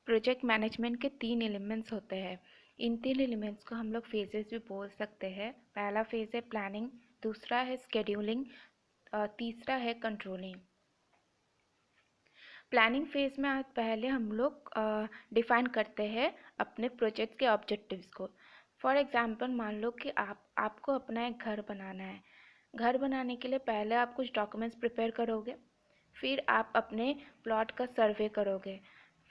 Project management के 3 elements होते हैं। इन 3 एलिमेंट्स को हम लोग फेजेस भी बोल सकते हैं। पहला फेज है प्लानिंग, दूसरा है शेड्यूलिंग और तीसरा है कंट्रोलिंग। प्लानिंग फेज में आज पहले हम लोग डिफाइन करते हैं अपने प्रोजेक्ट के ऑब्जेक्टिव्स को। फॉर एग्जांपल मान लो कि आपको अपना एक घर बनाना है। घर बनाने के लिए पहले आप कुछ डॉक्यूमेंट्स प्रिपेयर करोगे, फिर आप अपने प्लॉट का सर्वे करोगे,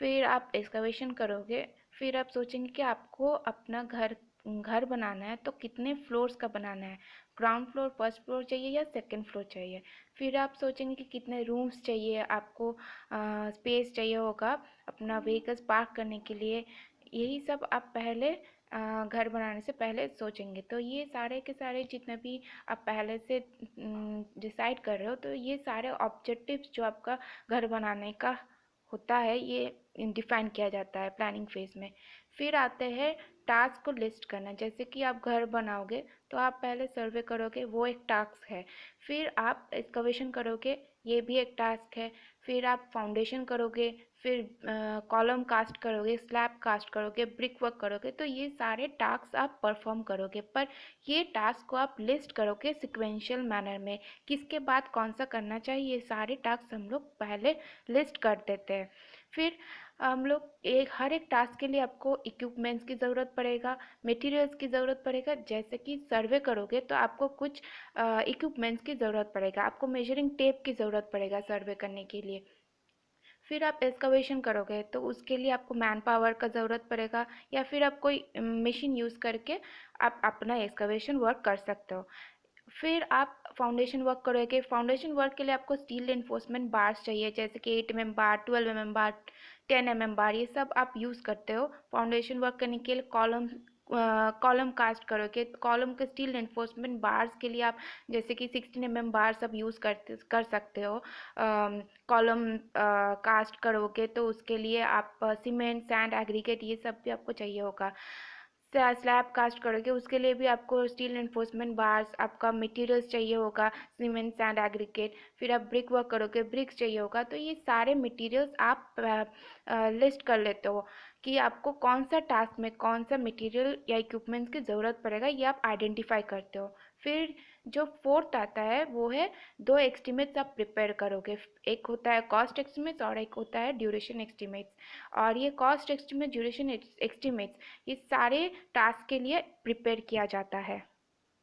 फिर आप एक्सकवेशन करोगे, फिर आप सोचेंगे कि आपको अपना घर घर बनाना है तो कितने फ्लोर्स का बनाना है, ग्राउंड फ्लोर, फर्स्ट फ्लोर चाहिए या सेकंड फ्लोर चाहिए। फिर आप सोचेंगे कि कितने रूम्स चाहिए, आपको स्पेस चाहिए होगा अपना व्हीकल्स पार्क करने के लिए। यही सब आप पहले घर बनाने से पहले सोचेंगे। तो ये सारे के सारे जितने भी आप पहले से डिसाइड कर रहे हो, तो ये सारे ऑब्जेक्टिव्स जो आपका घर बनाने का होता है ये डिफाइन किया जाता है प्लानिंग फेज में। फिर आते हैं टास्क को लिस्ट करना। जैसे कि आप घर बनाओगे तो आप पहले सर्वे करोगे, वो एक टास्क है। फिर आप एक्सकवेशन करोगे, ये भी एक टास्क है। फिर आप फाउंडेशन करोगे, फिर कॉलम कास्ट करोगे, स्लैब कास्ट करोगे, ब्रिक वर्क करोगे। तो ये सारे टास्क आप परफॉर्म करोगे, पर ये टास्क को आप लिस्ट करोगे सिक्वेंशियल मैनर में, किसके बाद कौन सा करना चाहिए। ये सारे टास्क हम लोग पहले लिस्ट कर देते हैं। फिर हम लोग हर एक टास्क के लिए आपको इक्विपमेंट्स की ज़रूरत पड़ेगा, मटेरियल्स की ज़रूरत पड़ेगा। जैसे कि सर्वे करोगे तो आपको कुछ इक्विपमेंट्स की ज़रूरत पड़ेगा, आपको मेजरिंग टेप की ज़रूरत पड़ेगा सर्वे करने के लिए। फिर आप एक्सकवेशन करोगे तो उसके लिए आपको मैन पावर का ज़रूरत पड़ेगा, या फिर आप कोई मशीन यूज़ करके आप अपना एक्सकवेशन वर्क कर सकते हो। फिर आप फाउंडेशन वर्क करोगे। फाउंडेशन वर्क के लिए आपको स्टील रिइंफोर्समेंट बार्स चाहिए, जैसे कि 8 mm बार, 12 mm बार, 10 mm बार, ये सब आप यूज़ करते हो फाउंडेशन वर्क करने के लिए। कॉलम कास्ट करोगे, कॉलम के स्टील रिइंफोर्समेंट बार्स के लिए आप जैसे कि 16 mm बार सब यूज़ कर सकते हो। कॉलम कास्ट करोगे तो उसके लिए आप सीमेंट, सैंड, एग्रीगेट ये सब भी आपको चाहिए होगा। स्लैब कास्ट करोगे उसके लिए भी आपको स्टील एनफोर्समेंट बार्स, आपका मटेरियल्स चाहिए होगा, सीमेंट, सैंड, एग्रीगेट। फिर आप ब्रिक वर्क करोगे, ब्रिक्स चाहिए होगा। तो ये सारे मटेरियल्स आप लिस्ट कर लेते हो कि आपको कौन सा टास्क में कौन सा मटेरियल या इक्विपमेंट्स की ज़रूरत पड़ेगा, ये आप आइडेंटिफाई करते हो। फिर जो फोर्थ आता है वो है 2 एस्टिमेट्स आप प्रिपेयर करोगे। एक होता है कॉस्ट एस्टिमेट्स और एक होता है ड्यूरेशन एस्टिमेट्स। और ये कॉस्ट एस्टिमेट, ड्यूरेशन एस्टिमेट्स, ये सारे टास्क के लिए प्रिपेयर किया जाता है।